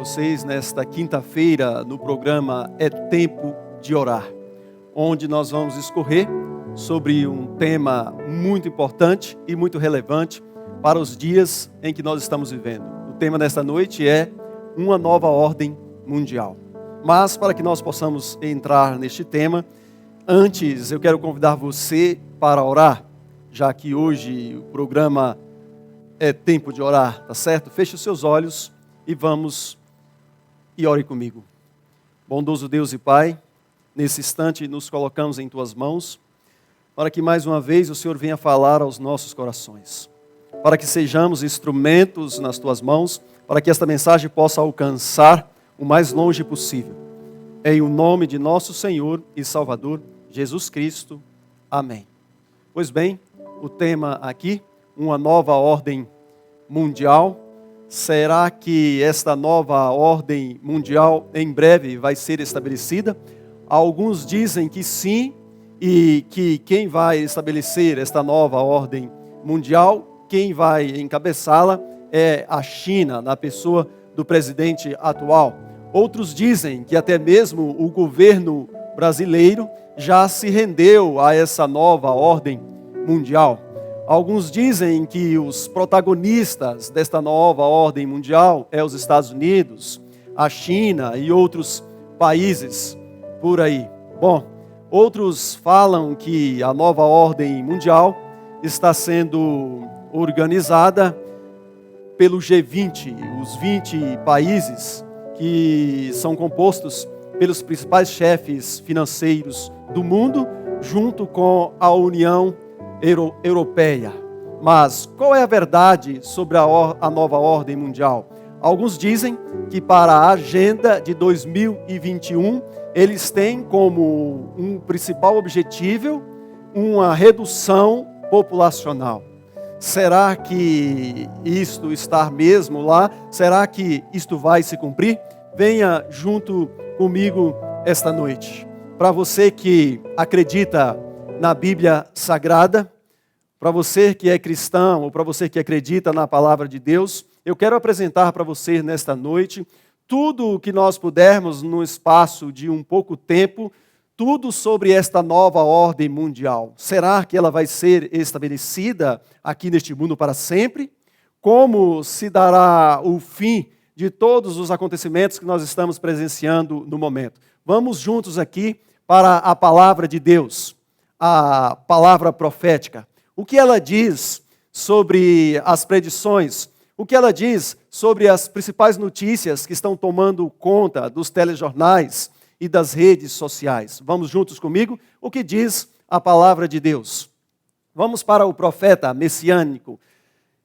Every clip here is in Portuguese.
vocês nesta quinta-feira no programa É Tempo de Orar, onde nós vamos discorrer sobre um tema muito importante e muito relevante para os dias em que nós estamos vivendo. O tema desta noite é uma nova ordem mundial. Mas para que nós possamos entrar neste tema, antes eu quero convidar você para orar, já que hoje o programa é tempo de orar, tá certo? Feche os seus olhos e vamos e ore comigo. Bondoso Deus e Pai, nesse instante nos colocamos em Tuas mãos, para que mais uma vez o Senhor venha falar aos nossos corações, para que sejamos instrumentos nas Tuas mãos, para que esta mensagem possa alcançar o mais longe possível. Em o nome de nosso Senhor e Salvador, Jesus Cristo. Amém. Pois bem, o tema aqui, uma nova ordem mundial. Será que esta nova ordem mundial em breve vai ser estabelecida? Alguns dizem que sim, e que quem vai estabelecer esta nova ordem mundial, quem vai encabeçá-la é a China, na pessoa do presidente atual. Outros dizem que até mesmo o governo brasileiro já se rendeu a essa nova ordem mundial. Alguns dizem que os protagonistas desta nova ordem mundial é os Estados Unidos, a China e outros países por aí. Bom, outros falam que a nova ordem mundial está sendo organizada pelo G20, os 20 países que são compostos pelos principais chefes financeiros do mundo, junto com a União Europeia. Mas qual é a verdade sobre a nova ordem mundial? Alguns dizem que para a agenda de 2021, eles têm como um principal objetivo uma redução populacional. Será que isto está mesmo lá? Será que isto vai se cumprir? Venha junto comigo esta noite. Para você que acredita na Bíblia Sagrada, para você que é cristão ou para você que acredita na palavra de Deus, eu quero apresentar para você nesta noite tudo o que nós pudermos no espaço de um pouco tempo, tudo sobre esta nova ordem mundial. Será que ela vai ser estabelecida aqui neste mundo para sempre? Como se dará o fim de todos os acontecimentos que nós estamos presenciando no momento? Vamos juntos aqui para a palavra de Deus, a palavra profética. O que ela diz sobre as predições? O que ela diz sobre as principais notícias que estão tomando conta dos telejornais e das redes sociais? Vamos juntos comigo? O que diz a palavra de Deus? Vamos para o profeta messiânico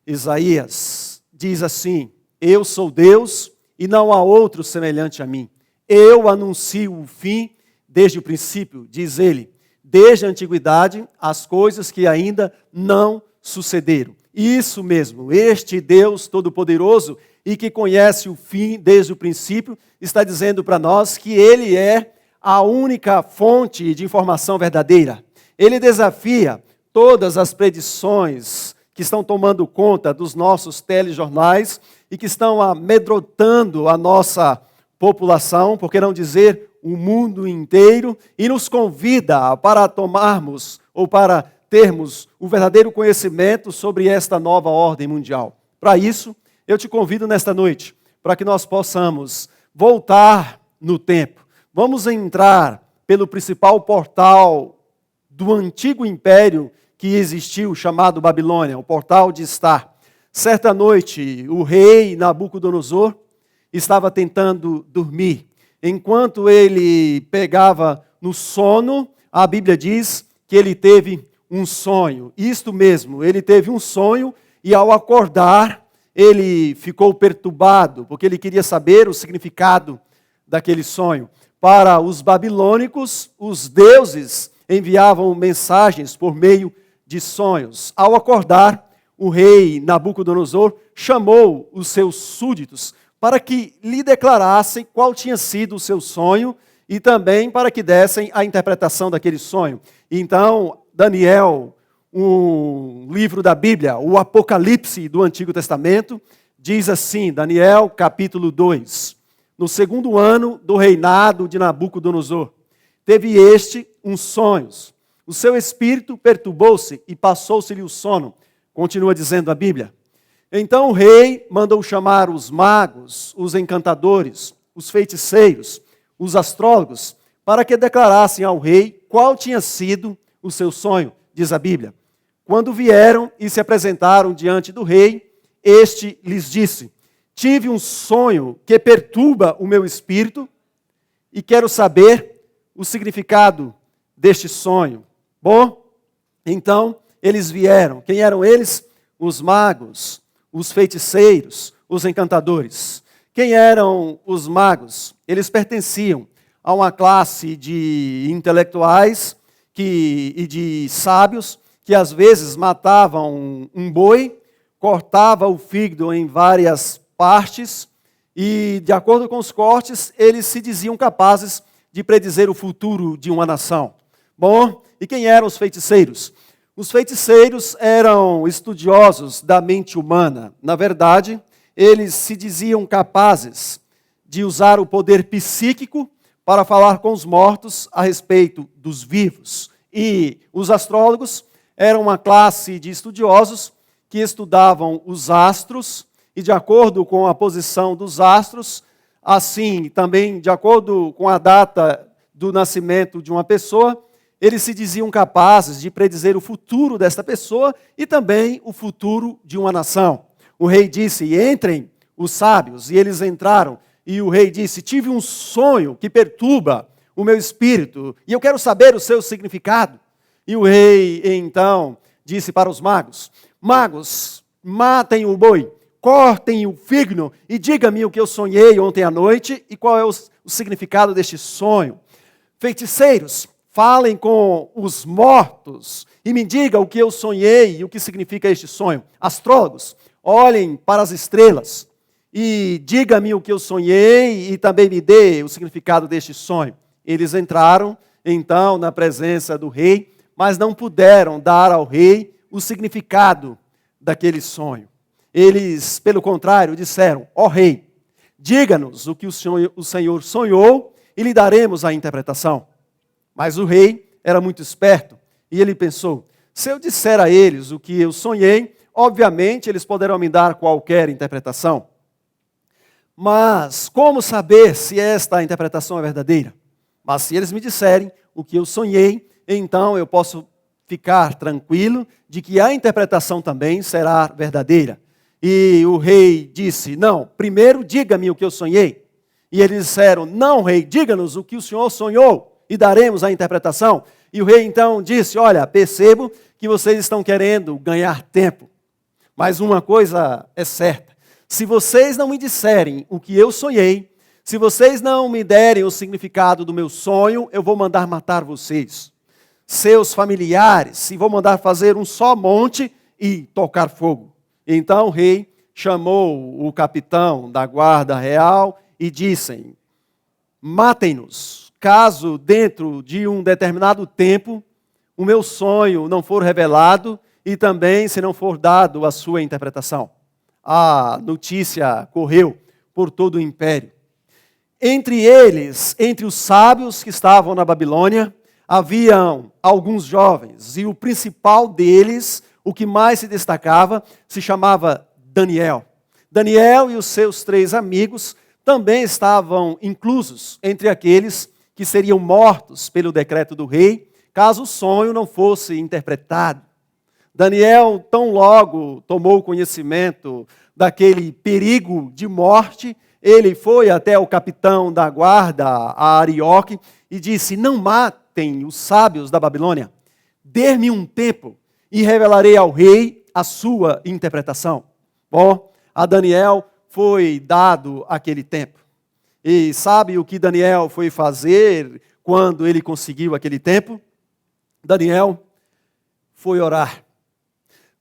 Isaías. Diz assim: eu sou Deus e não há outro semelhante a mim. Eu anuncio o fim desde o princípio, diz ele, desde a antiguidade, as coisas que ainda não sucederam. Isso mesmo, este Deus Todo-Poderoso e que conhece o fim desde o princípio, está dizendo para nós que Ele é a única fonte de informação verdadeira. Ele desafia todas as predições que estão tomando conta dos nossos telejornais e que estão amedrontando a nossa população, por que não dizer o mundo inteiro, e nos convida para tomarmos ou para termos o verdadeiro conhecimento sobre esta nova ordem mundial. Para isso, eu te convido nesta noite, para que nós possamos voltar no tempo. Vamos entrar pelo principal portal do antigo império que existiu, chamado Babilônia, o portal de Estar. Certa noite, o rei Nabucodonosor estava tentando dormir. Enquanto ele pegava no sono, a Bíblia diz que ele teve um sonho. Isto mesmo, ele teve um sonho e ao acordar, ele ficou perturbado, porque ele queria saber o significado daquele sonho. Para os babilônicos, os deuses enviavam mensagens por meio de sonhos. Ao acordar, o rei Nabucodonosor chamou os seus súditos para que lhe declarassem qual tinha sido o seu sonho e também para que dessem a interpretação daquele sonho. Então, Daniel, um livro da Bíblia, o Apocalipse do Antigo Testamento, diz assim, Daniel capítulo 2, no segundo ano do reinado de Nabucodonosor. Teve este uns sonhos. O seu espírito perturbou-se e passou-se-lhe o sono. Continua dizendo a Bíblia. Então o rei mandou chamar os magos, os encantadores, os feiticeiros, os astrólogos, para que declarassem ao rei qual tinha sido o seu sonho, diz a Bíblia. Quando vieram e se apresentaram diante do rei, este lhes disse: tive um sonho que perturba o meu espírito e quero saber o significado deste sonho. Bom, então eles vieram. Quem eram eles? Os magos, os feiticeiros, os encantadores. Quem eram os magos? Eles pertenciam a uma classe de intelectuais e de sábios que às vezes matavam um boi, cortava o fígado em várias partes e, de acordo com os cortes, eles se diziam capazes de predizer o futuro de uma nação. Bom, e quem eram os feiticeiros? Os feiticeiros eram estudiosos da mente humana. Na verdade, eles se diziam capazes de usar o poder psíquico para falar com os mortos a respeito dos vivos. E os astrólogos eram uma classe de estudiosos que estudavam os astros e, de acordo com a posição dos astros, assim também de acordo com a data do nascimento de uma pessoa, eles se diziam capazes de predizer o futuro desta pessoa e também o futuro de uma nação. O rei disse: entrem os sábios, e eles entraram. E o rei disse: tive um sonho que perturba o meu espírito e eu quero saber o seu significado. E o rei então disse para os magos: magos, matem o boi, cortem o fígado e diga-me o que eu sonhei ontem à noite e qual é o significado deste sonho. Feiticeiros, falem com os mortos e me digam o que eu sonhei e o que significa este sonho. Astrólogos, olhem para as estrelas e diga-me o que eu sonhei e também me dê o significado deste sonho. Eles entraram então na presença do rei, mas não puderam dar ao rei o significado daquele sonho. Eles, pelo contrário, disseram: ó rei, diga-nos o que o Senhor sonhou e lhe daremos a interpretação. Mas o rei era muito esperto e ele pensou: se eu disser a eles o que eu sonhei, obviamente eles poderão me dar qualquer interpretação. Mas como saber se esta interpretação é verdadeira? Mas se eles me disserem o que eu sonhei, então eu posso ficar tranquilo de que a interpretação também será verdadeira. E o rei disse: não, primeiro diga-me o que eu sonhei. E eles disseram: não, rei, diga-nos o que o senhor sonhou e daremos a interpretação. E o rei então disse: olha, percebo que vocês estão querendo ganhar tempo, mas uma coisa é certa: se vocês não me disserem o que eu sonhei, se vocês não me derem o significado do meu sonho, eu vou mandar matar vocês, seus familiares, e vou mandar fazer um só monte e tocar fogo. Então o rei chamou o capitão da guarda real e disse: matem-nos, caso dentro de um determinado tempo o meu sonho não for revelado e também se não for dado a sua interpretação. A notícia correu por todo o império. Entre eles, entre os sábios que estavam na Babilônia, haviam alguns jovens, e o principal deles, o que mais se destacava, se chamava Daniel. Daniel e os seus 3 amigos também estavam inclusos entre aqueles que seriam mortos pelo decreto do rei, caso o sonho não fosse interpretado. Daniel, tão logo tomou conhecimento daquele perigo de morte, ele foi até o capitão da guarda, a Arioque, e disse: não matem os sábios da Babilônia, dê-me um tempo e revelarei ao rei a sua interpretação. Bom, a Daniel foi dado aquele tempo. E sabe o que Daniel foi fazer quando ele conseguiu aquele tempo? Daniel foi orar.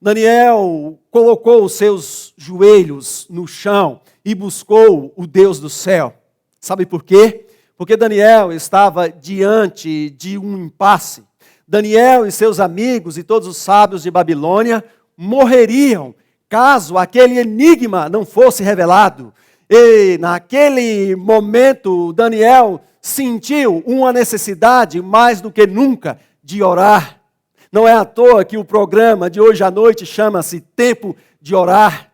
Daniel colocou os seus joelhos no chão e buscou o Deus do céu. Sabe por quê? Porque Daniel estava diante de um impasse. Daniel e seus amigos e todos os sábios de Babilônia morreriam caso aquele enigma não fosse revelado. E naquele momento, Daniel sentiu uma necessidade mais do que nunca de orar. Não é à toa que o programa de hoje à noite chama-se Tempo de Orar.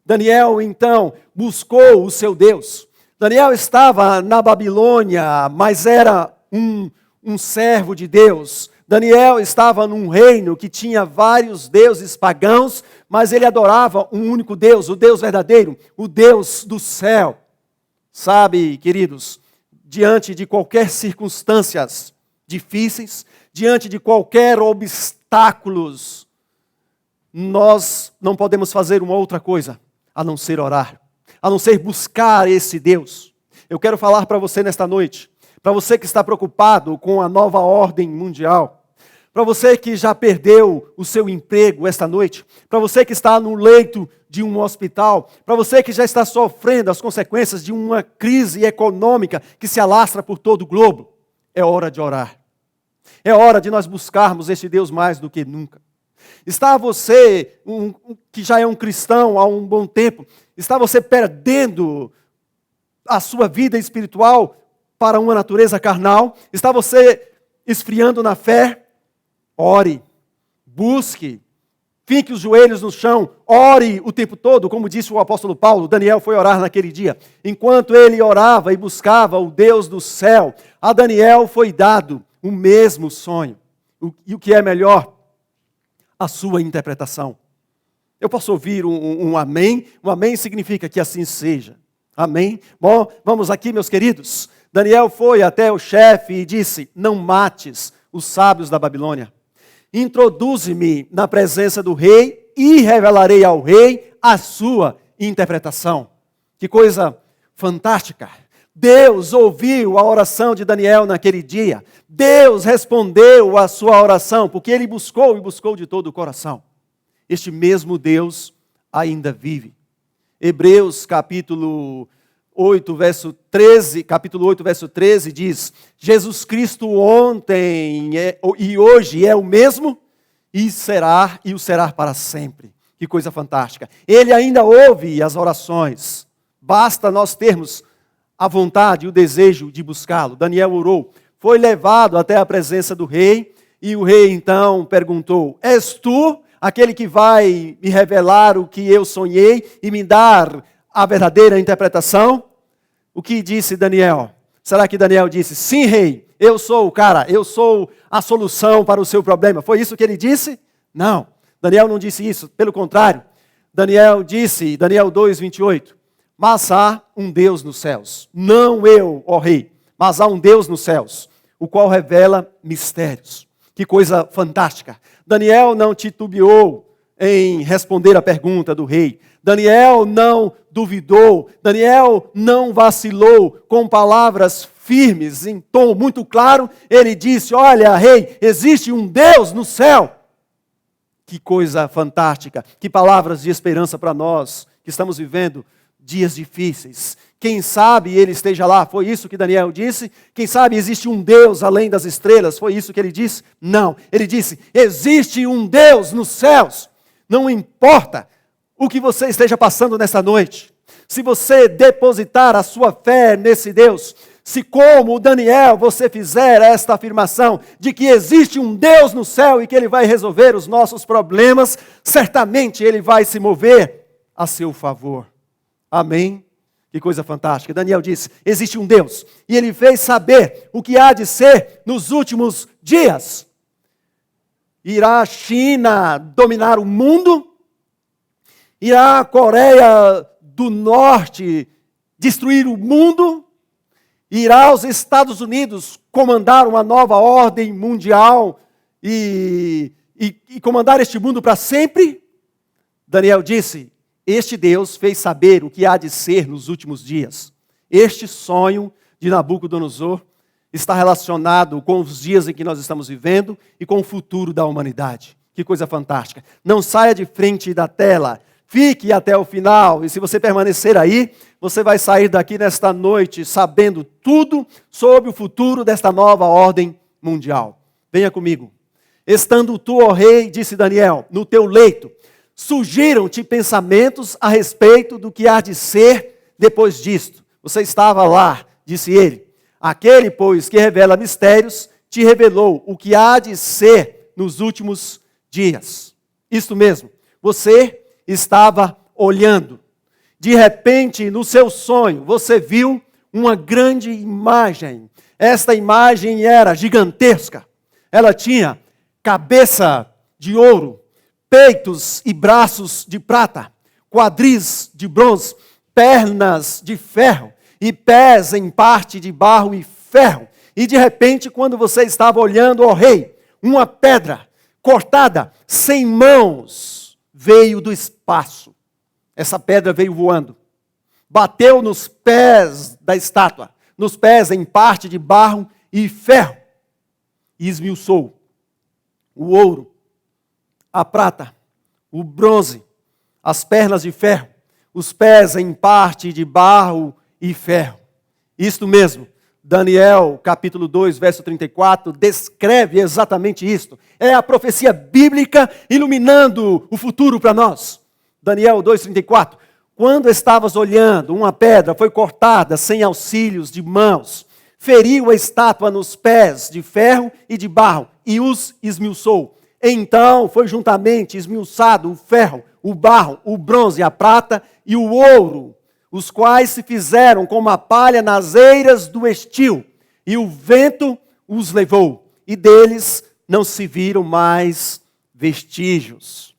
Daniel, então, buscou o seu Deus. Daniel estava na Babilônia, mas era um servo de Deus. Daniel estava num reino que tinha vários deuses pagãos, mas ele adorava um único Deus, o Deus verdadeiro, o Deus do céu. Sabe, queridos, diante de qualquer circunstâncias difíceis, diante de qualquer obstáculos, nós não podemos fazer uma outra coisa a não ser orar, a não ser buscar esse Deus. Eu quero falar para você nesta noite, para você que está preocupado com a nova ordem mundial, para você que já perdeu o seu emprego esta noite, para você que está no leito de um hospital, para você que já está sofrendo as consequências de uma crise econômica que se alastra por todo o globo, é hora de orar. É hora de nós buscarmos esse Deus mais do que nunca. Está você, que já é um cristão há um bom tempo, está você perdendo a sua vida espiritual para uma natureza carnal? Está você esfriando na fé? Ore, busque, fique os joelhos no chão, ore o tempo todo, como disse o apóstolo Paulo. Daniel foi orar naquele dia. Enquanto ele orava e buscava o Deus do céu, a Daniel foi dado o mesmo sonho. E o que é melhor? A sua interpretação. Eu posso ouvir um amém? Um amém significa que assim seja. Amém? Bom, vamos aqui, meus queridos. Daniel foi até o chefe e disse: não mates os sábios da Babilônia. Introduze-me na presença do rei e revelarei ao rei a sua interpretação. Que coisa fantástica. Deus ouviu a oração de Daniel naquele dia. Deus respondeu a sua oração, porque ele buscou e buscou de todo o coração. Este mesmo Deus ainda vive. Hebreus capítulo 8, verso 13 diz: Jesus Cristo ontem e hoje é o mesmo e o será para sempre. Que coisa fantástica. Ele ainda ouve as orações. Basta nós termos a vontade e o desejo de buscá-lo. Daniel orou, foi levado até a presença do rei e o rei então perguntou: és tu aquele que vai me revelar o que eu sonhei e me dar a verdadeira interpretação? O que disse Daniel? Será que Daniel disse: sim, rei, eu sou o cara, eu sou a solução para o seu problema? Foi isso que ele disse? Não, Daniel não disse isso, pelo contrário. Daniel disse, Daniel 2:28, mas há um Deus nos céus, não eu, ó rei, mas há um Deus nos céus, o qual revela mistérios. Que coisa fantástica. Daniel não titubeou em responder a pergunta do rei. Daniel não duvidou, Daniel não vacilou, com palavras firmes, em tom muito claro, ele disse: olha, rei, existe um Deus no céu. Que coisa fantástica, que palavras de esperança para nós, que estamos vivendo dias difíceis. Quem sabe ele esteja lá, foi isso que Daniel disse? Quem sabe existe um Deus além das estrelas, foi isso que ele disse? Não, ele disse: existe um Deus nos céus. Não importa o que você esteja passando nessa noite, se você depositar a sua fé nesse Deus, se como Daniel você fizer esta afirmação de que existe um Deus no céu e que Ele vai resolver os nossos problemas, certamente Ele vai se mover a seu favor. Amém? Que coisa fantástica. Daniel disse: existe um Deus e Ele fez saber o que há de ser nos últimos dias. Irá a China dominar o mundo? Irá a Coreia do Norte destruir o mundo? Irá os Estados Unidos comandar uma nova ordem mundial e comandar este mundo para sempre? Daniel disse: este Deus fez saber o que há de ser nos últimos dias. Este sonho de Nabucodonosor está relacionado com os dias em que nós estamos vivendo e com o futuro da humanidade. Que coisa fantástica. Não saia de frente da tela. Fique até o final, e se você permanecer aí, você vai sair daqui nesta noite sabendo tudo sobre o futuro desta nova ordem mundial. Venha comigo. Estando tu, ó rei, disse Daniel, no teu leito, surgiram-te pensamentos a respeito do que há de ser depois disto? Você estava lá, disse ele. Aquele, pois, que revela mistérios, te revelou o que há de ser nos últimos dias. Isto mesmo, você estava olhando. De repente, no seu sonho, você viu uma grande imagem. Esta imagem era gigantesca. Ela tinha cabeça de ouro, peitos e braços de prata, quadris de bronze, pernas de ferro e pés em parte de barro e ferro. E de repente, quando você estava olhando, ó rei, uma pedra cortada, sem mãos, veio do espaço. Essa pedra veio voando, bateu nos pés da estátua, nos pés em parte de barro e ferro, e esmiuçou o ouro, a prata, o bronze, as pernas de ferro, os pés em parte de barro e ferro. Isto mesmo, Daniel, capítulo 2, verso 34, descreve exatamente isto. É a profecia bíblica iluminando o futuro para nós. Daniel 2,34. Quando estavas olhando, uma pedra foi cortada sem auxílios de mãos, feriu a estátua nos pés de ferro e de barro e os esmiuçou. Então foi juntamente esmiuçado o ferro, o barro, o bronze, a prata e o ouro, os quais se fizeram como a palha nas eiras do estio, e o vento os levou, e deles não se viram mais vestígios.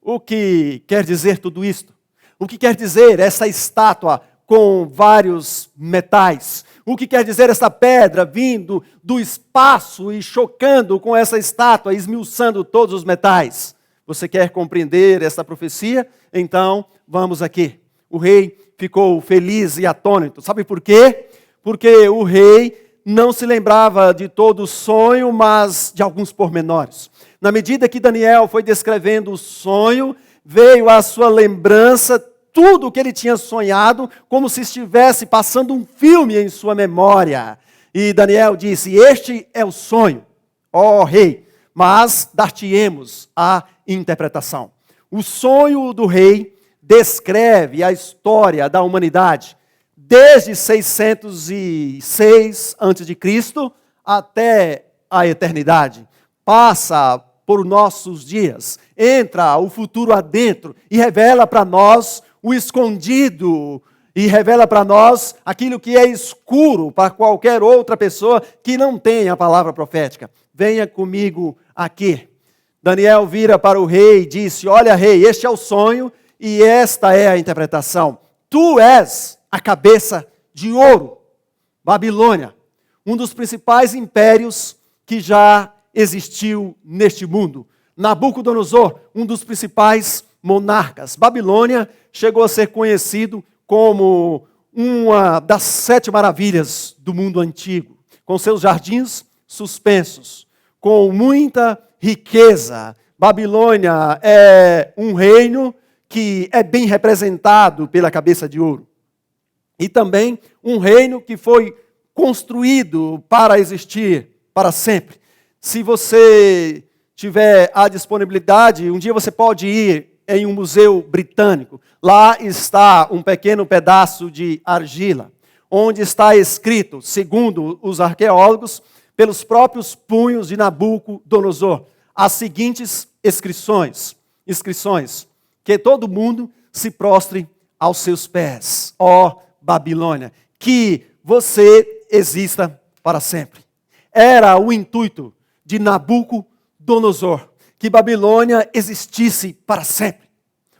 O que quer dizer tudo isto? O que quer dizer essa estátua com vários metais? O que quer dizer essa pedra vindo do espaço e chocando com essa estátua, esmiuçando todos os metais? Você quer compreender essa profecia? Então, vamos aqui. O rei ficou feliz e atônito. Sabe por quê? Porque o rei não se lembrava de todo o sonho, mas de alguns pormenores. Na medida que Daniel foi descrevendo o sonho, veio à sua lembrança tudo o que ele tinha sonhado, como se estivesse passando um filme em sua memória. E Daniel disse: este é o sonho, ó rei, mas dar-te-emos a interpretação. O sonho do rei descreve a história da humanidade desde 606 a.C. até a eternidade. Passa por nossos dias, entra o futuro adentro e revela para nós o escondido e revela para nós aquilo que é escuro para qualquer outra pessoa que não tenha a palavra profética. Venha comigo aqui. Daniel vira para o rei e disse: olha, rei, este é o sonho e esta é a interpretação. Tu és a cabeça de ouro, Babilônia, um dos principais impérios que já existiu neste mundo. Nabucodonosor, um dos principais monarcas. Babilônia chegou a ser conhecido como uma das 7 maravilhas do mundo antigo, com seus jardins suspensos, com muita riqueza. Babilônia é um reino que é bem representado pela cabeça de ouro. E também um reino que foi construído para existir para sempre. Se você tiver a disponibilidade, um dia você pode ir em um museu britânico. Lá está um pequeno pedaço de argila, onde está escrito, segundo os arqueólogos, pelos próprios punhos de Nabucodonosor, as seguintes inscrições: que todo mundo se prostre aos seus pés, ó Babilônia, que você exista para sempre. Era o intuito de Nabucodonosor, que Babilônia existisse para sempre.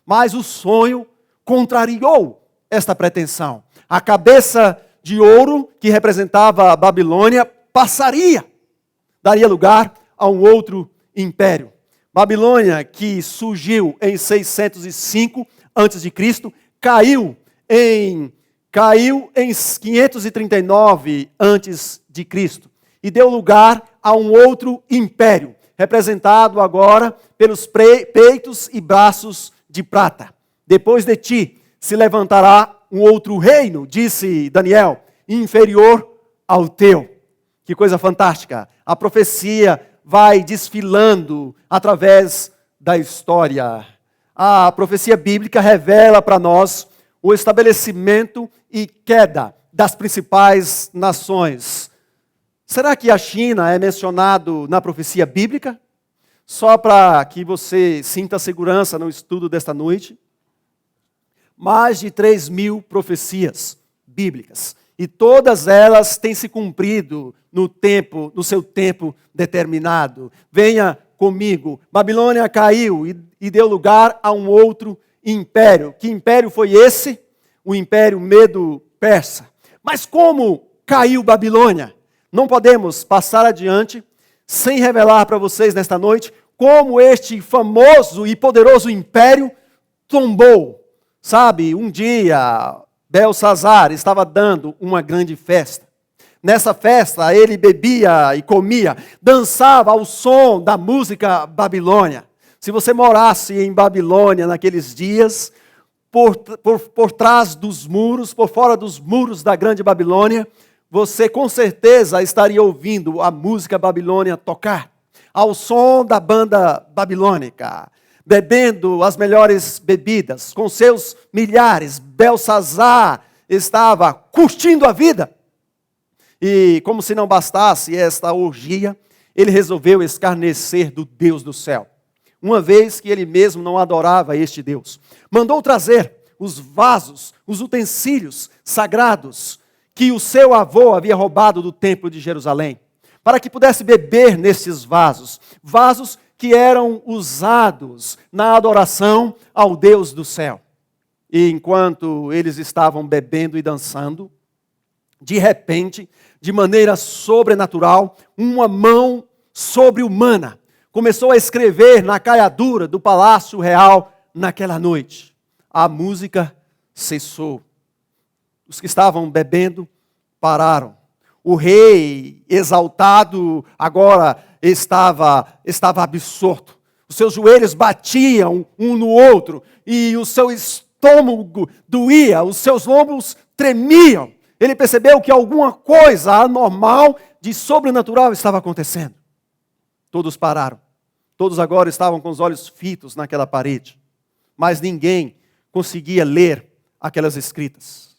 Mas o sonho contrariou esta pretensão. A cabeça de ouro que representava a Babilônia passaria, daria lugar a um outro império. Babilônia, que surgiu em 605 a.C., caiu em 539 a.C. e deu lugar a um outro império, representado agora pelos peitos e braços de prata. Depois de ti se levantará um outro reino, disse Daniel, inferior ao teu. Que coisa fantástica! A profecia vai desfilando através da história. A profecia bíblica revela para nós o estabelecimento e queda das principais nações. Será que a China é mencionado na profecia bíblica? Só para que você sinta segurança no estudo desta noite. Mais de 3.000 profecias bíblicas. E todas elas têm se cumprido no seu tempo determinado. Venha comigo. Babilônia caiu e deu lugar a um outro império. Que império foi esse? O Império Medo-Persa. Mas como caiu Babilônia? Não podemos passar adiante sem revelar para vocês nesta noite como este famoso e poderoso império tombou. Sabe, um dia Belsazar estava dando uma grande festa. Nessa festa ele bebia e comia, dançava ao som da música babilônia. Se você morasse em Babilônia naqueles dias, por trás dos muros, por fora dos muros da grande Babilônia, você com certeza estaria ouvindo a música babilônia tocar, ao som da banda babilônica, bebendo as melhores bebidas, com seus milhares. Belsazar estava curtindo a vida. E como se não bastasse esta orgia, ele resolveu escarnecer do Deus do céu, uma vez que ele mesmo não adorava este Deus. Mandou trazer os vasos, os utensílios sagrados que o seu avô havia roubado do templo de Jerusalém, para que pudesse beber nesses vasos, vasos que eram usados na adoração ao Deus do céu. E enquanto eles estavam bebendo e dançando, de repente, de maneira sobrenatural, uma mão sobre-humana começou a escrever na caiadura do palácio real naquela noite. A música cessou. Os que estavam bebendo pararam. O rei, exaltado, agora estava absorto. Os seus joelhos batiam um no outro e o seu estômago doía, os seus lombos tremiam. Ele percebeu que alguma coisa anormal, de sobrenatural estava acontecendo. Todos pararam. Todos agora estavam com os olhos fitos naquela parede. Mas ninguém conseguia ler aquelas escritas.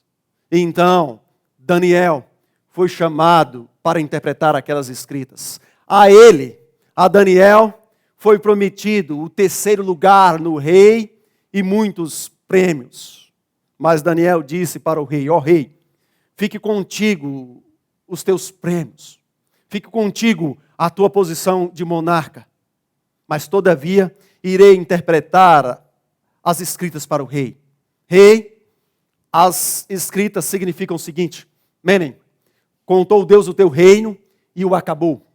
E então, Daniel foi chamado para interpretar aquelas escritas. A Daniel, foi prometido o terceiro lugar no rei e muitos prêmios. Mas Daniel disse para o rei: ó rei, fique contigo os teus prêmios, fique contigo a tua posição de monarca. Mas todavia, irei interpretar as escritas para o rei. Rei, as escritas significam o seguinte: Menem, contou Deus o teu reino e o acabou.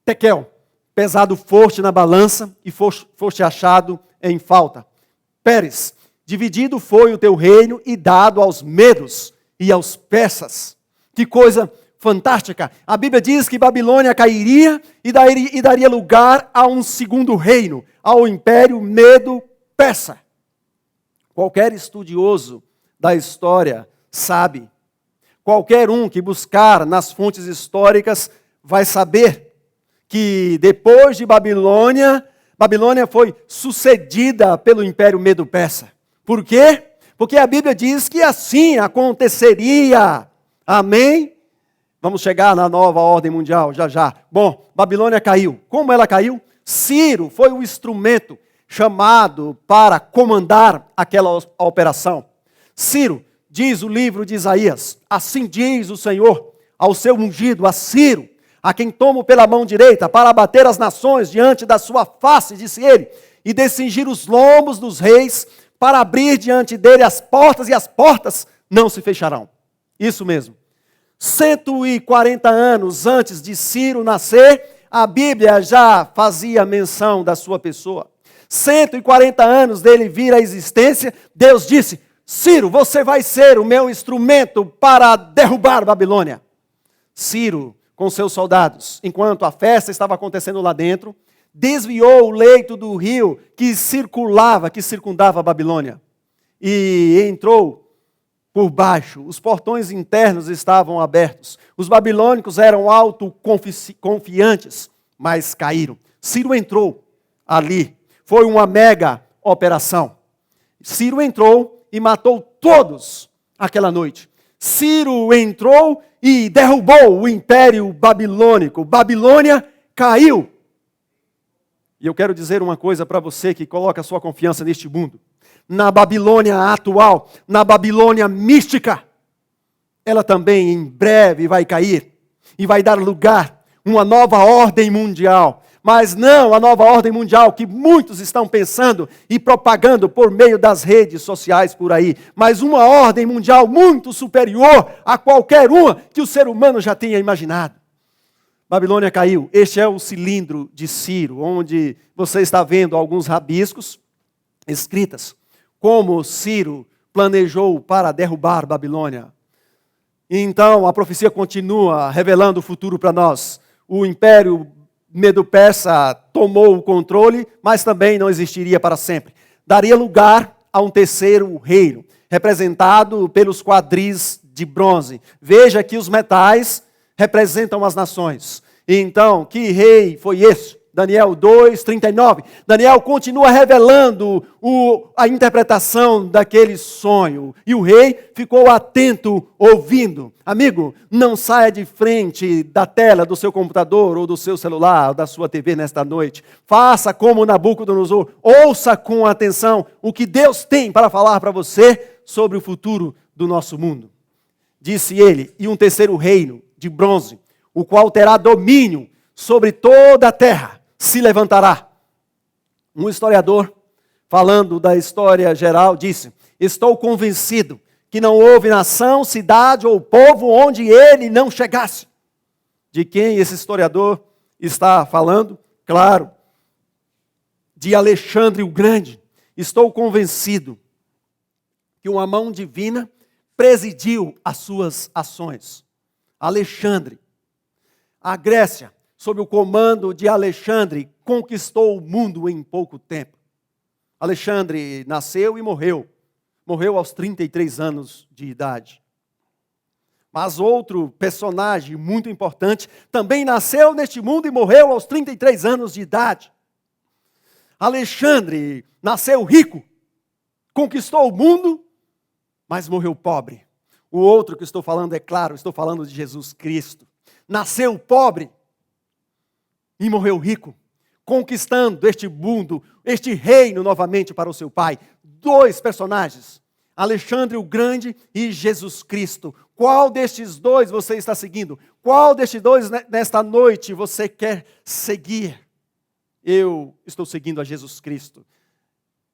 Tekel, pesado foste na balança e foste achado em falta. Pérez, dividido foi o teu reino e dado aos medos e aos persas. Que coisa fantástica! A Bíblia diz que Babilônia cairia e daria lugar a um segundo reino, ao Império Medo-Persa. Qualquer estudioso da história sabe, qualquer um que buscar nas fontes históricas vai saber que depois de Babilônia foi sucedida pelo Império Medo-Persa. Por quê? Porque a Bíblia diz que assim aconteceria. Amém? Vamos chegar na nova ordem mundial, já já. Bom, Babilônia caiu. Como ela caiu? Ciro foi o instrumento chamado para comandar aquela operação. Ciro, diz o livro de Isaías, assim diz o Senhor ao seu ungido, a Ciro, a quem tomo pela mão direita para abater as nações diante da sua face, disse ele, e descingir os lombos dos reis, para abrir diante dele as portas, e as portas não se fecharão. Isso mesmo. 140 anos antes de Ciro nascer, a Bíblia já fazia menção da sua pessoa. 140 anos dele vir à existência, Deus disse: Ciro, você vai ser o meu instrumento para derrubar Babilônia. Ciro, com seus soldados, enquanto a festa estava acontecendo lá dentro, desviou o leito do rio que circundava a Babilônia, e entrou por baixo. Os portões internos estavam abertos. Os babilônicos eram autoconfiantes, mas caíram. Ciro entrou ali. Foi uma mega operação. Ciro entrou e matou todos aquela noite. Ciro entrou e derrubou o império babilônico. Babilônia caiu. E eu quero dizer uma coisa para você que coloca a sua confiança neste mundo. Na Babilônia atual, na Babilônia mística, ela também em breve vai cair e vai dar lugar a uma nova ordem mundial. Mas não a nova ordem mundial que muitos estão pensando e propagando por meio das redes sociais por aí. Mas uma ordem mundial muito superior a qualquer uma que o ser humano já tenha imaginado. Babilônia caiu. Este é o cilindro de Ciro, onde você está vendo alguns rabiscos escritas. Como Ciro planejou para derrubar Babilônia. Então a profecia continua revelando o futuro para nós. O império Medo-Persa tomou o controle, mas também não existiria para sempre. Daria lugar a um terceiro reino, representado pelos quadris de bronze. Veja que os metais representam as nações. Então, que rei foi esse? Daniel 2:39. Daniel continua revelando a interpretação daquele sonho. E o rei ficou atento, ouvindo. Amigo, não saia de frente da tela do seu computador, ou do seu celular, ou da sua TV nesta noite. Faça como Nabucodonosor. Ouça com atenção o que Deus tem para falar para você sobre o futuro do nosso mundo. Disse ele, e um terceiro reino de bronze, o qual terá domínio sobre toda a terra, se levantará. Um historiador, falando da história geral, disse: estou convencido que não houve nação, cidade ou povo onde ele não chegasse. De quem esse historiador está falando? Claro, de Alexandre o Grande. Estou convencido que uma mão divina presidiu as suas ações. Alexandre, a Grécia, sob o comando de Alexandre, conquistou o mundo em pouco tempo. Alexandre nasceu e morreu. Morreu aos 33 anos de idade. Mas outro personagem muito importante também nasceu neste mundo e morreu aos 33 anos de idade. Alexandre nasceu rico, conquistou o mundo, mas morreu pobre. O outro que estou falando, é claro, estou falando de Jesus Cristo. Nasceu pobre e morreu rico, conquistando este mundo, este reino novamente para o seu Pai. Dois personagens, Alexandre o Grande e Jesus Cristo. Qual destes dois você está seguindo? Qual destes dois nesta noite você quer seguir? Eu estou seguindo a Jesus Cristo.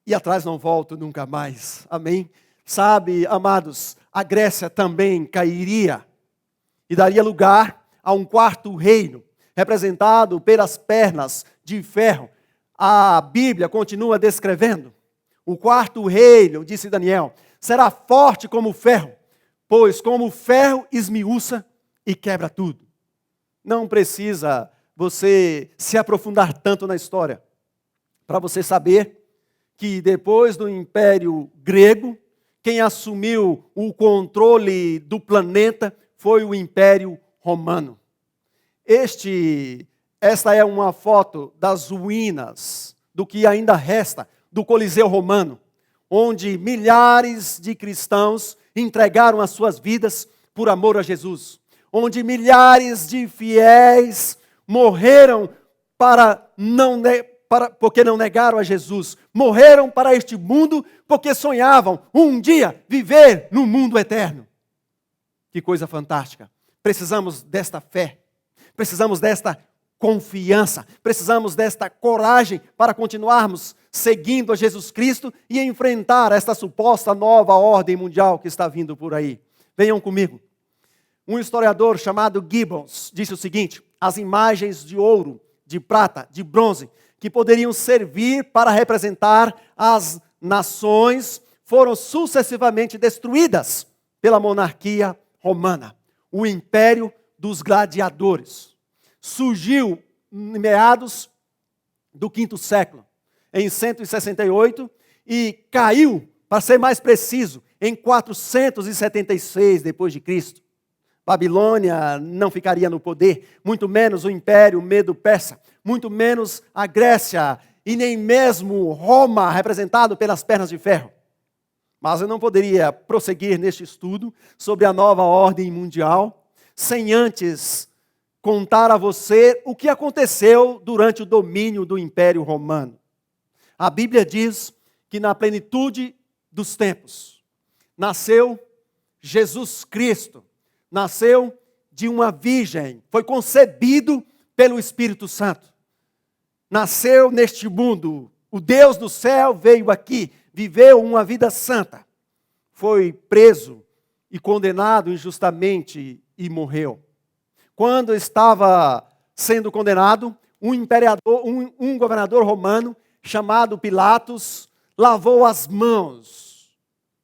E atrás não volto nunca mais. Amém? Sabe, amados, a Grécia também cairia e daria lugar a um quarto reino, representado pelas pernas de ferro. A Bíblia continua descrevendo. O quarto reino, disse Daniel, será forte como o ferro, pois como o ferro esmiuça e quebra tudo. Não precisa você se aprofundar tanto na história para você saber que depois do Império Grego, quem assumiu o controle do planeta foi o Império Romano. Esta é uma foto das ruínas do que ainda resta do Coliseu Romano, onde milhares de cristãos entregaram as suas vidas por amor a Jesus, onde milhares de fiéis morreram porque não negaram a Jesus, morreram para este mundo porque sonhavam um dia viver no mundo eterno. Que coisa fantástica! Precisamos desta fé, precisamos desta confiança, precisamos desta coragem para continuarmos seguindo a Jesus Cristo e enfrentar esta suposta nova ordem mundial que está vindo por aí. Venham comigo. Um historiador chamado Gibbons disse o seguinte: as imagens de ouro, de prata, de bronze, que poderiam servir para representar as nações, foram sucessivamente destruídas pela monarquia romana, o império dos gladiadores. Surgiu em meados do quinto século, em 168, e caiu, para ser mais preciso, em 476 depois de Cristo. Babilônia não ficaria no poder, muito menos o Império Medo-Persa, muito menos a Grécia e nem mesmo Roma, representado pelas pernas de ferro. Mas eu não poderia prosseguir neste estudo sobre a nova ordem mundial sem antes contar a você o que aconteceu durante o domínio do Império Romano. A Bíblia diz que na plenitude dos tempos nasceu Jesus Cristo, nasceu de uma virgem, foi concebido pelo Espírito Santo. Nasceu neste mundo, o Deus do céu veio aqui, viveu uma vida santa, foi preso e condenado injustamente e morreu. Quando estava sendo condenado, um governador romano chamado Pilatos lavou as mãos,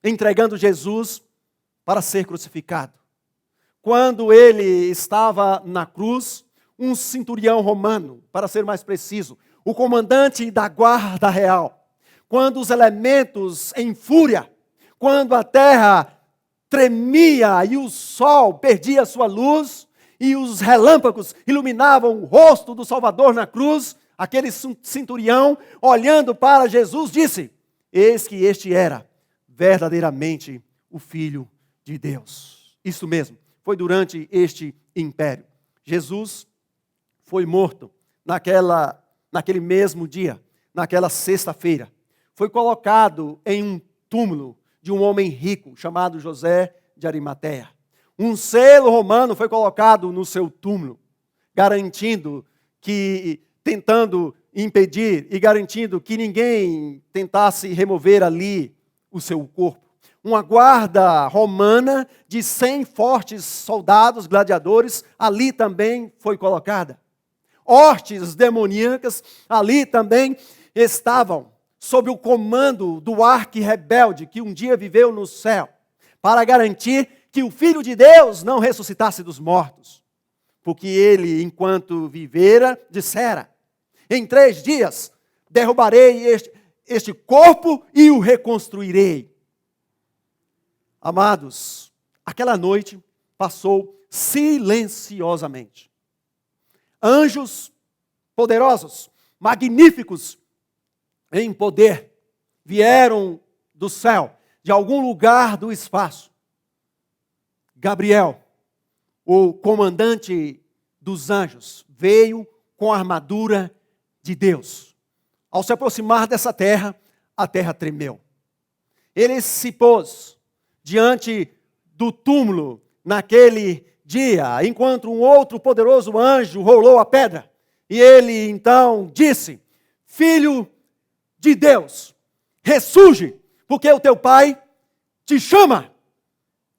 entregando Jesus para ser crucificado. Quando ele estava na cruz, um centurião romano, para ser mais preciso, o comandante da guarda real, quando os elementos em fúria, quando a terra tremia e o sol perdia sua luz e os relâmpagos iluminavam o rosto do Salvador na cruz, aquele centurião, olhando para Jesus, disse: eis que este era verdadeiramente o Filho de Deus. Isso mesmo, foi durante este império. Jesus foi morto naquele mesmo dia, naquela sexta-feira. Foi colocado em um túmulo de um homem rico chamado José de Arimateia. Um selo romano foi colocado no seu túmulo, tentando impedir e garantindo que ninguém tentasse remover ali o seu corpo. Uma guarda romana de 100 fortes soldados, gladiadores, ali também foi colocada. Hostes demoníacas ali também estavam sob o comando do arqui-rebelde que um dia viveu no céu, para garantir que o Filho de Deus não ressuscitasse dos mortos. Porque ele, enquanto vivera, dissera: em 3 dias derrubarei este corpo e o reconstruirei. Amados, aquela noite passou silenciosamente. Anjos poderosos, magníficos em poder, vieram do céu, de algum lugar do espaço. Gabriel, o comandante dos anjos, veio com a armadura de Deus. Ao se aproximar dessa terra, a terra tremeu. Ele se pôs diante do túmulo naquele dia, enquanto um outro poderoso anjo rolou a pedra. E ele então disse: Filho de Deus, ressurge, porque o teu Pai te chama.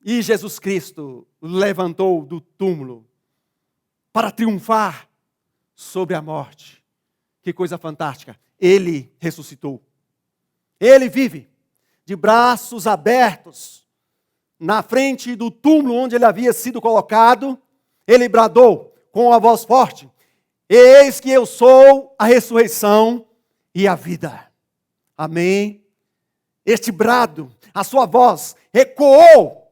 E Jesus Cristo levantou do túmulo para triunfar sobre a morte. Que coisa fantástica! Ele ressuscitou. Ele vive de braços abertos na frente do túmulo onde ele havia sido colocado. Ele bradou com a voz forte: eis que eu sou a ressurreição e a vida. Amém? Este brado, a sua voz, ecoou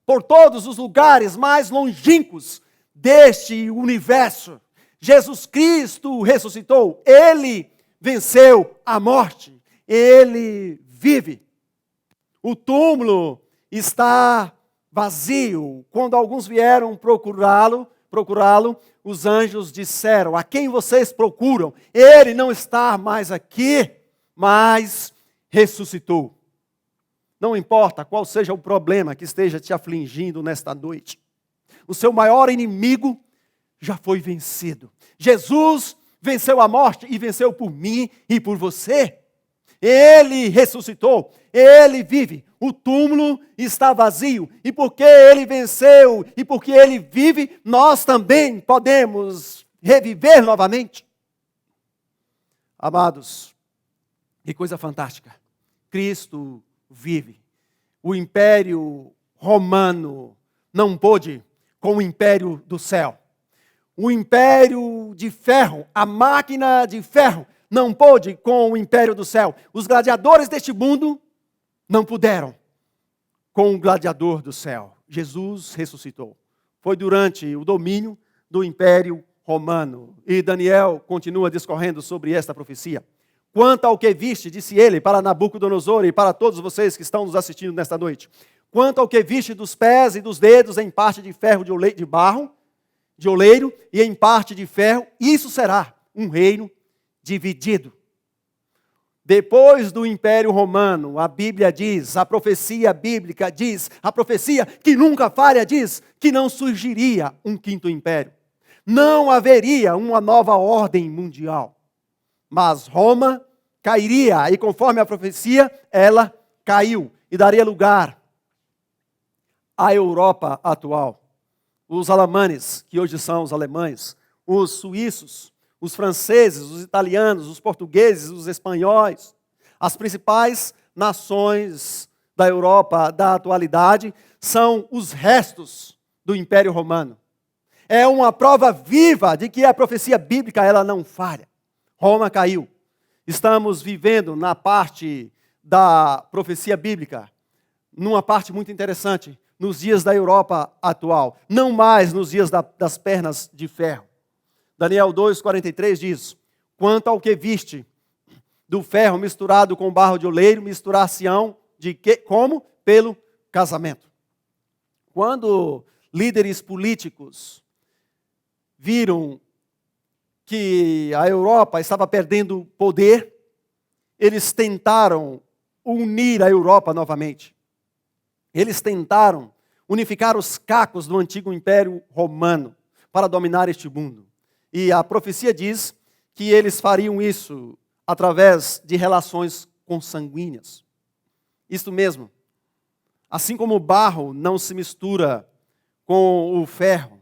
por todos os lugares mais longínquos deste universo. Jesus Cristo ressuscitou. Ele venceu a morte. Ele vive. O túmulo está vazio. Quando alguns vieram procurá-lo, os anjos disseram: a quem vocês procuram? Ele não está mais aqui, mas ressuscitou. Não importa qual seja o problema que esteja te afligindo nesta noite, o seu maior inimigo já foi vencido. Jesus venceu a morte e venceu por mim e por você. Ele ressuscitou, ele vive. O túmulo está vazio. E porque ele venceu e porque ele vive, nós também podemos reviver novamente. Amados, que coisa fantástica. Cristo vive. O império romano não pôde com o império do céu. O império de ferro, a máquina de ferro, não pôde com o império do céu. Os gladiadores deste mundo não puderam com o gladiador do céu. Jesus ressuscitou. Foi durante o domínio do império romano. E Daniel continua discorrendo sobre esta profecia. Quanto ao que viste, disse ele para Nabucodonosor e para todos vocês que estão nos assistindo nesta noite. Quanto ao que viste dos pés e dos dedos em parte de ferro de barro, de oleiro, e em parte de ferro, isso será um reino dividido. Depois do Império Romano, a Bíblia diz, a profecia bíblica diz, a profecia que nunca falha diz, que não surgiria um quinto império. Não haveria uma nova ordem mundial. Mas Roma cairia, e conforme a profecia, ela caiu e daria lugar à Europa atual. Os alemanes, que hoje são os alemães, os suíços, os franceses, os italianos, os portugueses, os espanhóis, as principais nações da Europa da atualidade são os restos do Império Romano. É uma prova viva de que a profecia bíblica ela não falha. Roma caiu. Estamos vivendo na parte da profecia bíblica, numa parte muito interessante, nos dias da Europa atual, não mais nos dias das pernas de ferro. Daniel 2,43 diz, quanto ao que viste do ferro misturado com barro de oleiro, misturar-se-ão de que? Como? Pelo casamento. Quando líderes políticos viram que a Europa estava perdendo poder, eles tentaram unir a Europa novamente. Eles tentaram unificar os cacos do antigo Império Romano para dominar este mundo. E a profecia diz que eles fariam isso através de relações consanguíneas. Isto mesmo. Assim como o barro não se mistura com o ferro,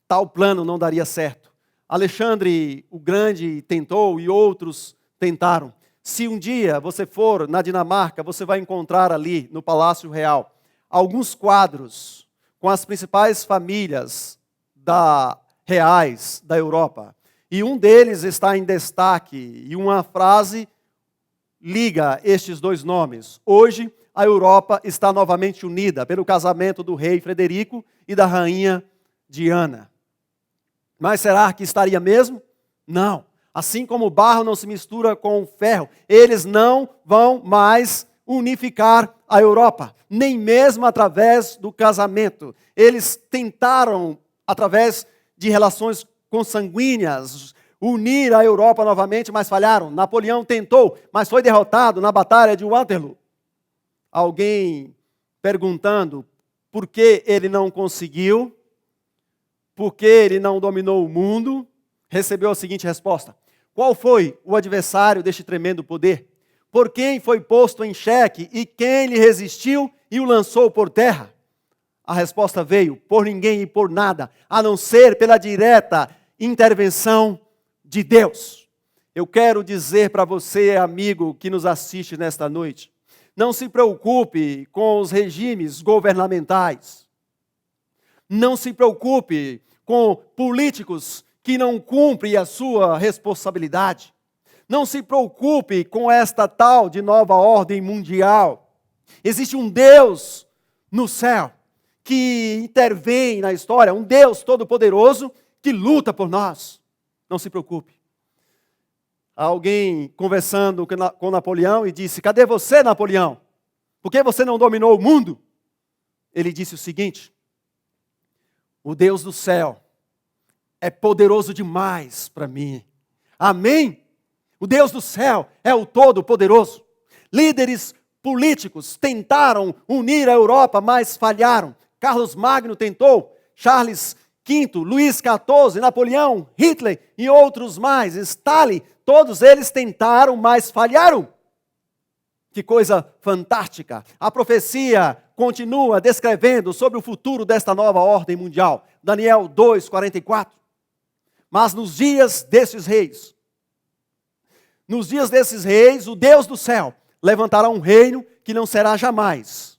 tal plano não daria certo. Alexandre o Grande tentou e outros tentaram. Se um dia você for na Dinamarca, você vai encontrar ali no Palácio Real alguns quadros com as principais famílias reais da Europa. E um deles está em destaque e uma frase liga estes dois nomes. Hoje, a Europa está novamente unida pelo casamento do rei Frederico e da rainha Diana. Mas será que estaria mesmo? Não. Assim como o barro não se mistura com o ferro, eles não vão mais unificar a Europa, nem mesmo através do casamento. Eles tentaram, através de relações consanguíneas, unir a Europa novamente, mas falharam. Napoleão tentou, mas foi derrotado na Batalha de Waterloo. Alguém perguntando por que ele não conseguiu, por que ele não dominou o mundo, recebeu a seguinte resposta: qual foi o adversário deste tremendo poder? Por quem foi posto em xeque e quem lhe resistiu e o lançou por terra? A resposta veio: por ninguém e por nada, a não ser pela direta intervenção de Deus. Eu quero dizer para você, amigo que nos assiste nesta noite, não se preocupe com os regimes governamentais. Não se preocupe com políticos que não cumprem a sua responsabilidade. Não se preocupe com esta tal de nova ordem mundial. Existe um Deus no céu que intervém na história, um Deus todo-poderoso que luta por nós. Não se preocupe. Alguém conversando com Napoleão e disse: cadê você, Napoleão? Por que você não dominou o mundo? Ele disse o seguinte: o Deus do céu é poderoso demais para mim. Amém? O Deus do céu é o Todo-Poderoso. Líderes políticos tentaram unir a Europa, mas falharam. Carlos Magno tentou, Charles V, Luís XIV, Napoleão, Hitler e outros mais, Stalin, todos eles tentaram, mas falharam. Que coisa fantástica! A profecia continua descrevendo sobre o futuro desta nova ordem mundial. Daniel 2:44. Mas nos dias desses reis, o Deus do céu levantará um reino que não será jamais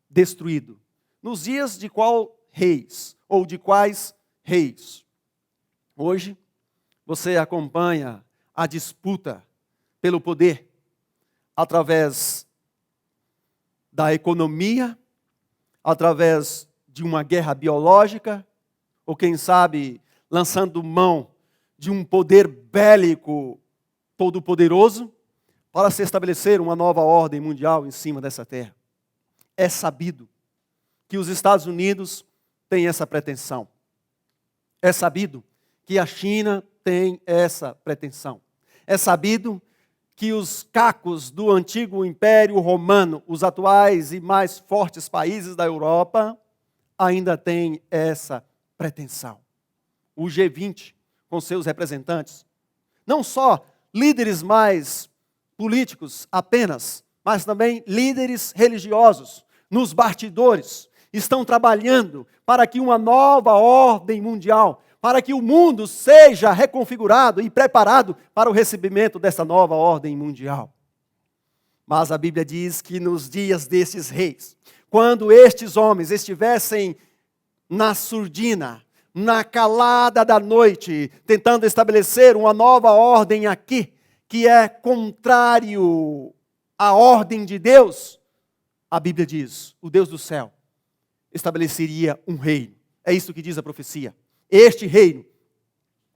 destruído. Nos dias de qual reis? Ou de quais reis? Hoje, você acompanha a disputa pelo poder através da economia, através de uma guerra biológica, ou quem sabe, lançando mão de um poder bélico todo-poderoso para se estabelecer uma nova ordem mundial em cima dessa terra. É sabido que os Estados Unidos têm essa pretensão. É sabido que a China tem essa pretensão. É sabido que os cacos do antigo Império Romano, os atuais e mais fortes países da Europa, ainda têm essa pretensão. O G20, com seus representantes, não só líderes mais políticos apenas, mas também líderes religiosos, nos bastidores, estão trabalhando para que uma nova ordem mundial, para que o mundo seja reconfigurado e preparado para o recebimento dessa nova ordem mundial. Mas a Bíblia diz que nos dias desses reis, quando estes homens estivessem na surdina, na calada da noite, tentando estabelecer uma nova ordem aqui, que é contrário à ordem de Deus, a Bíblia diz, o Deus do céu estabeleceria um reino. É isso que diz a profecia. Este reino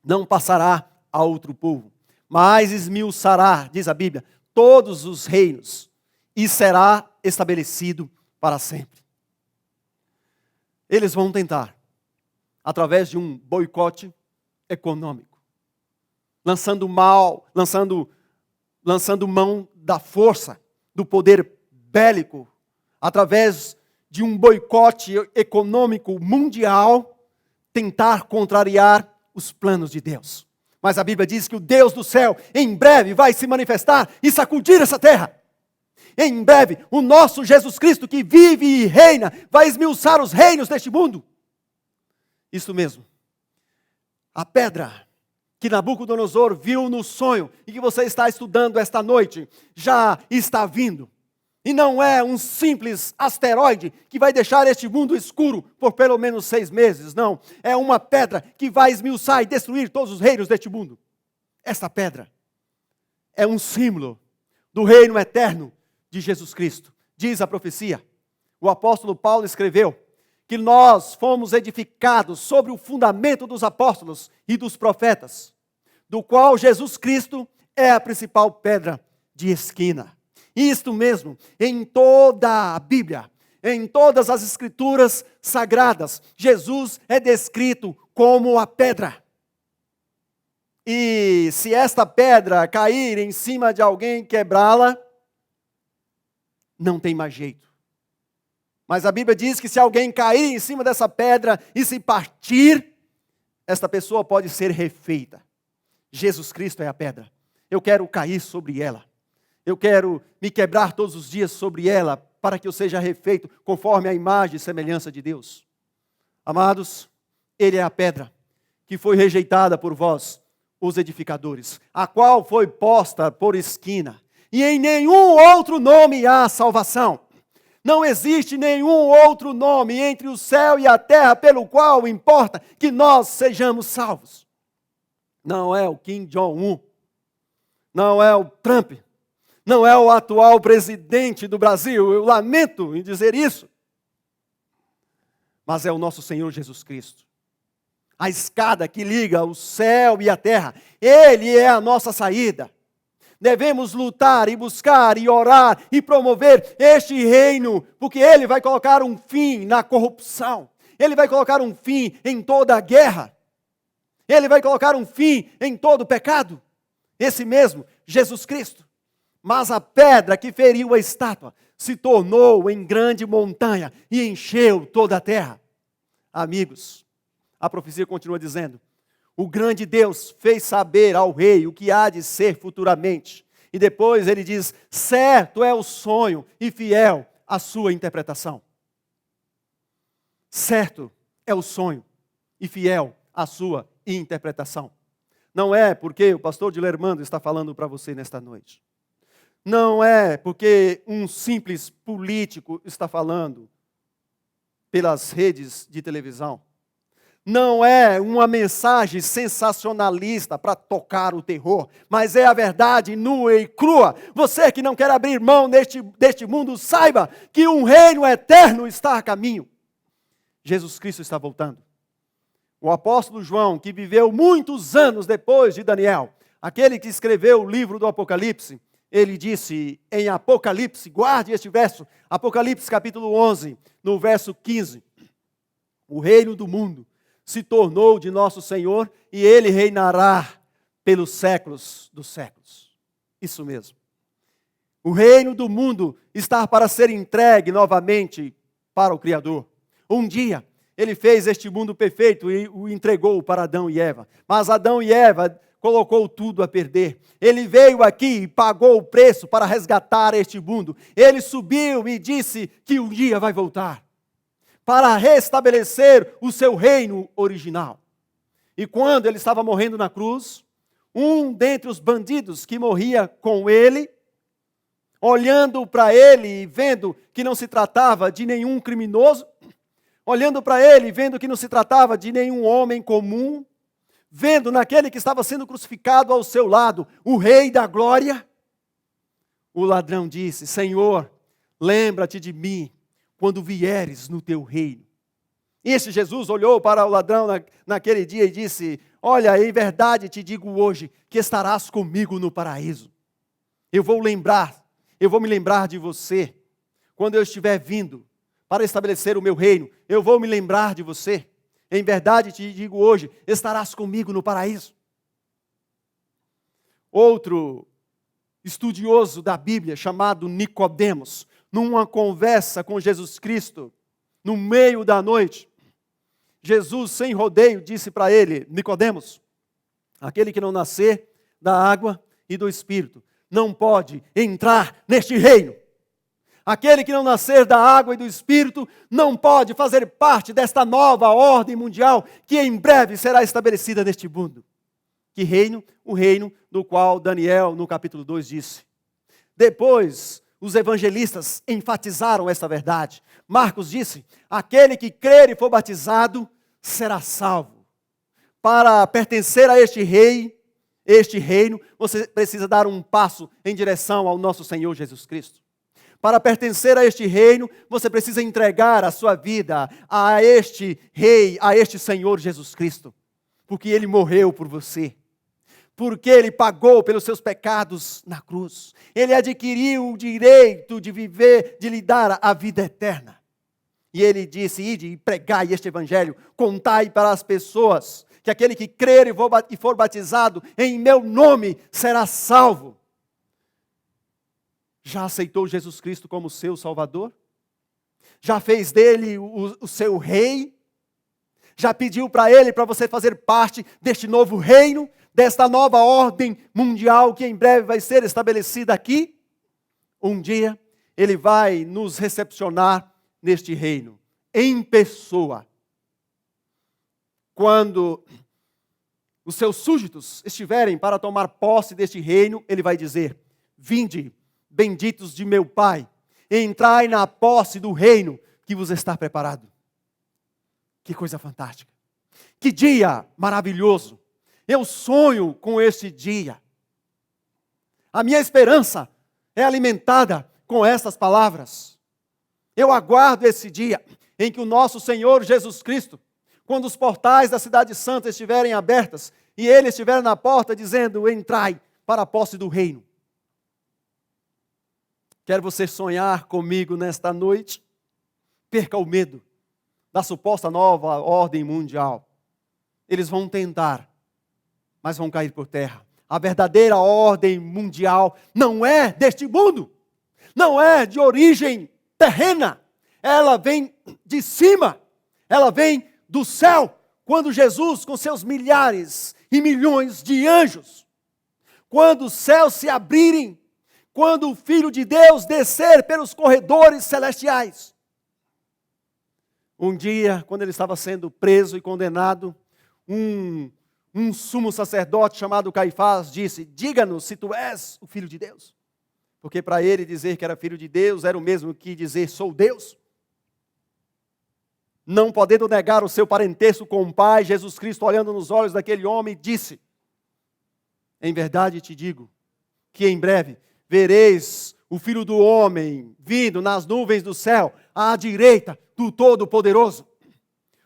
não passará a outro povo, mas esmiuçará, diz a Bíblia, todos os reinos e será estabelecido para sempre. Eles vão tentar, através de um boicote econômico, lançando mão da força, do poder bélico, através de um boicote econômico mundial, tentar contrariar os planos de Deus. Mas a Bíblia diz que o Deus do céu em breve vai se manifestar e sacudir essa terra. Em breve, o nosso Jesus Cristo que vive e reina vai esmiuçar os reinos deste mundo. Isso mesmo. A pedra que Nabucodonosor viu no sonho e que você está estudando esta noite já está vindo. E não é um simples asteroide que vai deixar este mundo escuro por pelo menos 6 meses, não. É uma pedra que vai esmiuçar e destruir todos os reinos deste mundo. Esta pedra é um símbolo do reino eterno de Jesus Cristo. Diz a profecia. O apóstolo Paulo escreveu que nós fomos edificados sobre o fundamento dos apóstolos e dos profetas, do qual Jesus Cristo é a principal pedra de esquina. Isto mesmo, em toda a Bíblia, em todas as Escrituras sagradas, Jesus é descrito como a pedra. E se esta pedra cair em cima de alguém, quebrá-la, não tem mais jeito. Mas a Bíblia diz que se alguém cair em cima dessa pedra e se partir, esta pessoa pode ser refeita. Jesus Cristo é a pedra. Eu quero cair sobre ela. Eu quero me quebrar todos os dias sobre ela, para que eu seja refeito conforme a imagem e semelhança de Deus. Amados, Ele é a pedra que foi rejeitada por vós, os edificadores, a qual foi posta por esquina. E em nenhum outro nome há salvação. Não existe nenhum outro nome entre o céu e a terra pelo qual importa que nós sejamos salvos. Não é o Kim Jong-un, não é o Trump, não é o atual presidente do Brasil, eu lamento em dizer isso, mas é o nosso Senhor Jesus Cristo. A escada que liga o céu e a terra, Ele é a nossa saída. Devemos lutar e buscar e orar e promover este reino, porque Ele vai colocar um fim na corrupção. Ele vai colocar um fim em toda a guerra. Ele vai colocar um fim em todo o pecado. Esse mesmo, Jesus Cristo. Mas a pedra que feriu a estátua se tornou em grande montanha e encheu toda a terra. Amigos, a profecia continua dizendo: o grande Deus fez saber ao rei o que há de ser futuramente. E depois ele diz: certo é o sonho e fiel a sua interpretação. Certo é o sonho e fiel a sua interpretação. Não é porque o pastor Dilermando está falando para você nesta noite. Não é porque um simples político está falando pelas redes de televisão. Não é uma mensagem sensacionalista para tocar o terror, mas é a verdade nua e crua. Você que não quer abrir mão deste mundo, saiba que um reino eterno está a caminho. Jesus Cristo está voltando. O apóstolo João, que viveu muitos anos depois de Daniel, aquele que escreveu o livro do Apocalipse, ele disse em Apocalipse, guarde este verso, Apocalipse capítulo 11, no verso 15, o reino do mundo se tornou de nosso Senhor e ele reinará pelos séculos dos séculos. Isso mesmo. O reino do mundo está para ser entregue novamente para o Criador. Um dia, ele fez este mundo perfeito e o entregou para Adão e Eva. Mas Adão e Eva colocou tudo a perder. Ele veio aqui e pagou o preço para resgatar este mundo. Ele subiu e disse que um dia vai voltar para restabelecer o seu reino original. E quando ele estava morrendo na cruz, um dentre os bandidos que morria com ele, olhando para ele e vendo que não se tratava de nenhum criminoso, olhando para ele e vendo que não se tratava de nenhum homem comum, vendo naquele que estava sendo crucificado ao seu lado, o Rei da Glória, o ladrão disse: Senhor, lembra-te de mim quando vieres no teu reino. E esse Jesus olhou para o ladrão naquele dia e disse: olha, em verdade te digo hoje que estarás comigo no paraíso. Eu vou me lembrar de você quando eu estiver vindo para estabelecer o meu reino. Eu vou me lembrar de você. Em verdade te digo hoje, estarás comigo no paraíso. Outro estudioso da Bíblia, chamado Nicodemos, numa conversa com Jesus Cristo, no meio da noite, Jesus, sem rodeio, disse para ele: Nicodemos, aquele que não nascer da água e do Espírito, não pode entrar neste reino. Aquele que não nascer da água e do Espírito não pode fazer parte desta nova ordem mundial que em breve será estabelecida neste mundo. Que reino? O reino do qual Daniel, no capítulo 2, disse. Depois, os evangelistas enfatizaram esta verdade. Marcos disse: aquele que crer e for batizado será salvo. Para pertencer a este reino, você precisa dar um passo em direção ao nosso Senhor Jesus Cristo. Para pertencer a este reino, você precisa entregar a sua vida a este Rei, a este Senhor Jesus Cristo. Porque Ele morreu por você. Porque Ele pagou pelos seus pecados na cruz. Ele adquiriu o direito de viver, de lhe dar a vida eterna. E Ele disse: ide e pregai este evangelho, contai para as pessoas que aquele que crer e for batizado em meu nome será salvo. Já aceitou Jesus Cristo como seu Salvador? Já fez dele o seu Rei? Já pediu para Ele, para você fazer parte deste novo reino, desta nova ordem mundial que em breve vai ser estabelecida aqui? Um dia, Ele vai nos recepcionar neste reino, em pessoa. Quando os seus súditos estiverem para tomar posse deste reino, Ele vai dizer: vinde, benditos de meu Pai, entrai na posse do reino que vos está preparado. Que coisa fantástica. Que dia maravilhoso. Eu sonho com esse dia. A minha esperança é alimentada com essas palavras. Eu aguardo esse dia em que o nosso Senhor Jesus Cristo, quando os portais da cidade santa estiverem abertas e Ele estiver na porta dizendo: entrai para a posse do reino. Quer você sonhar comigo nesta noite? Perca o medo da suposta nova ordem mundial. Eles vão tentar, mas vão cair por terra. A verdadeira ordem mundial não é deste mundo. Não é de origem terrena. Ela vem de cima. Ela vem do céu. Quando Jesus, com seus milhares e milhões de anjos, quando os céus se abrirem, quando o Filho de Deus descer pelos corredores celestiais. Um dia, quando ele estava sendo preso e condenado, um sumo sacerdote chamado Caifás disse: diga-nos se tu és o Filho de Deus. Porque para ele dizer que era Filho de Deus era o mesmo que dizer sou Deus. Não podendo negar o seu parentesco com o Pai, Jesus Cristo, olhando nos olhos daquele homem, disse: em verdade te digo que em breve vereis o Filho do Homem vindo nas nuvens do céu, à direita do Todo-Poderoso.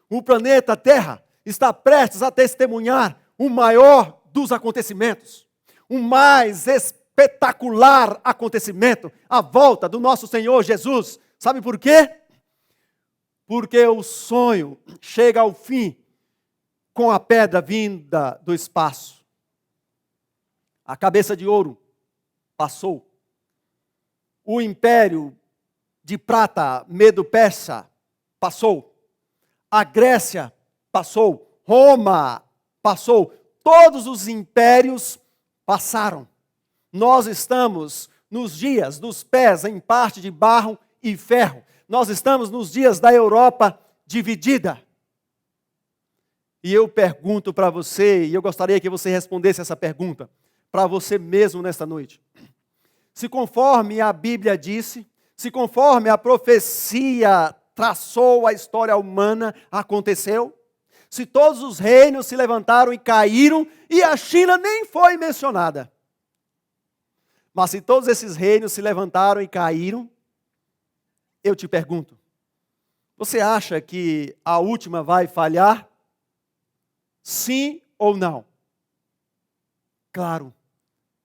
O planeta Terra está prestes a testemunhar o maior dos acontecimentos. o mais espetacular acontecimento, a volta do nosso Senhor Jesus. Sabe por quê? Porque o sonho chega ao fim com a pedra vinda do espaço. A cabeça de ouro passou. O império de prata, Medo-Persa, passou. A Grécia passou. Roma passou. Todos os impérios passaram. Nós estamos nos dias dos pés em parte de barro e ferro. Nós estamos nos dias da Europa dividida. E eu pergunto para você, e eu gostaria que você respondesse essa pergunta, para você mesmo nesta noite. Se conforme a Bíblia disse, se conforme a profecia traçou a história humana, aconteceu, se todos os reinos se levantaram e caíram, e a China nem foi mencionada. Mas se todos esses reinos se levantaram e caíram, eu te pergunto, você acha que a última vai falhar? Sim ou não? Claro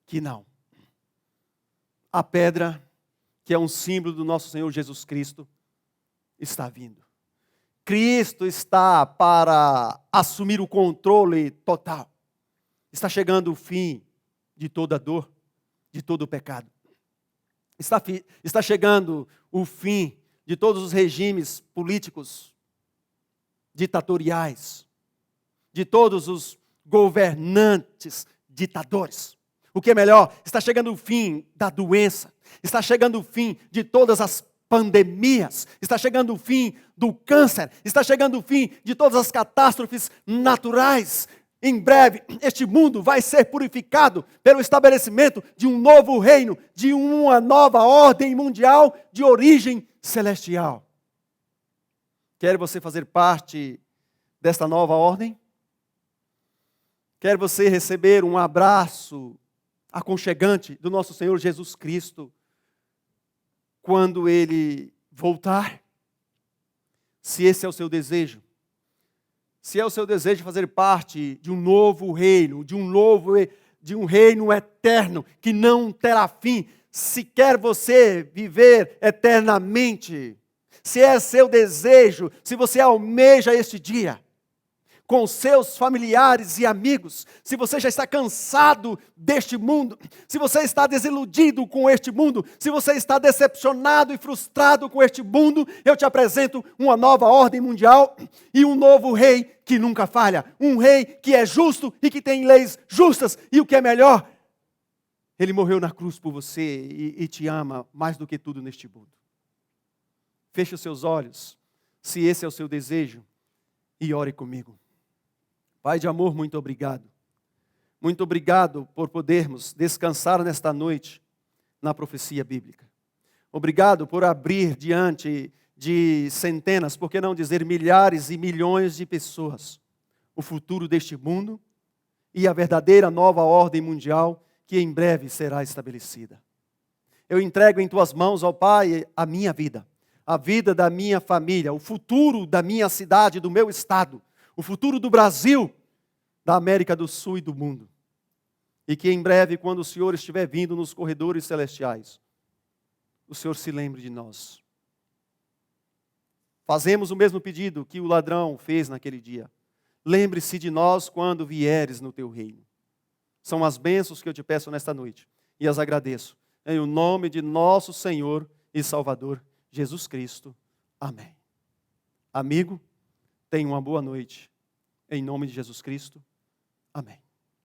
que não. A pedra, que é um símbolo do nosso Senhor Jesus Cristo, está vindo. Cristo está para assumir o controle total. Está chegando o fim de toda dor, de todo o pecado. Está chegando o fim de todos os regimes políticos, ditatoriais, de todos os governantes ditadores. O que é melhor, está chegando o fim da doença, está chegando o fim de todas as pandemias, está chegando o fim do câncer, está chegando o fim de todas as catástrofes naturais. Em breve, este mundo vai ser purificado pelo estabelecimento de um novo reino, de uma nova ordem mundial de origem celestial. Quer você fazer parte desta nova ordem? Quer você receber um abraço aconchegante do nosso Senhor Jesus Cristo quando Ele voltar? Se esse é o seu desejo, se é o seu desejo fazer parte de um novo reino, de um reino eterno que não terá fim, se quer você viver eternamente, se é seu desejo, se você almeja este dia, com seus familiares e amigos, se você já está cansado deste mundo, se você está desiludido com este mundo, se você está decepcionado e frustrado com este mundo, eu te apresento uma nova ordem mundial e um novo rei que nunca falha, um rei que é justo e que tem leis justas, e o que é melhor, ele morreu na cruz por você e te ama mais do que tudo neste mundo. Feche os seus olhos, se esse é o seu desejo, e ore comigo. Pai de amor, muito obrigado. Muito obrigado por podermos descansar nesta noite na profecia bíblica. Obrigado por abrir diante de centenas, por que não dizer milhares e milhões de pessoas, o futuro deste mundo e a verdadeira nova ordem mundial que em breve será estabelecida. Eu entrego em Tuas mãos, ó Pai, a minha vida, a vida da minha família, o futuro da minha cidade, do meu estado, o futuro do Brasil, da América do Sul e do mundo. E que em breve, quando o Senhor estiver vindo nos corredores celestiais, o Senhor se lembre de nós. Fazemos o mesmo pedido que o ladrão fez naquele dia. Lembre-se de nós quando vieres no teu reino. São as bênçãos que eu te peço nesta noite e as agradeço. Em o nome de nosso Senhor e Salvador, Jesus Cristo. Amém. Amigo, tenha uma boa noite. Em nome de Jesus Cristo. Amém.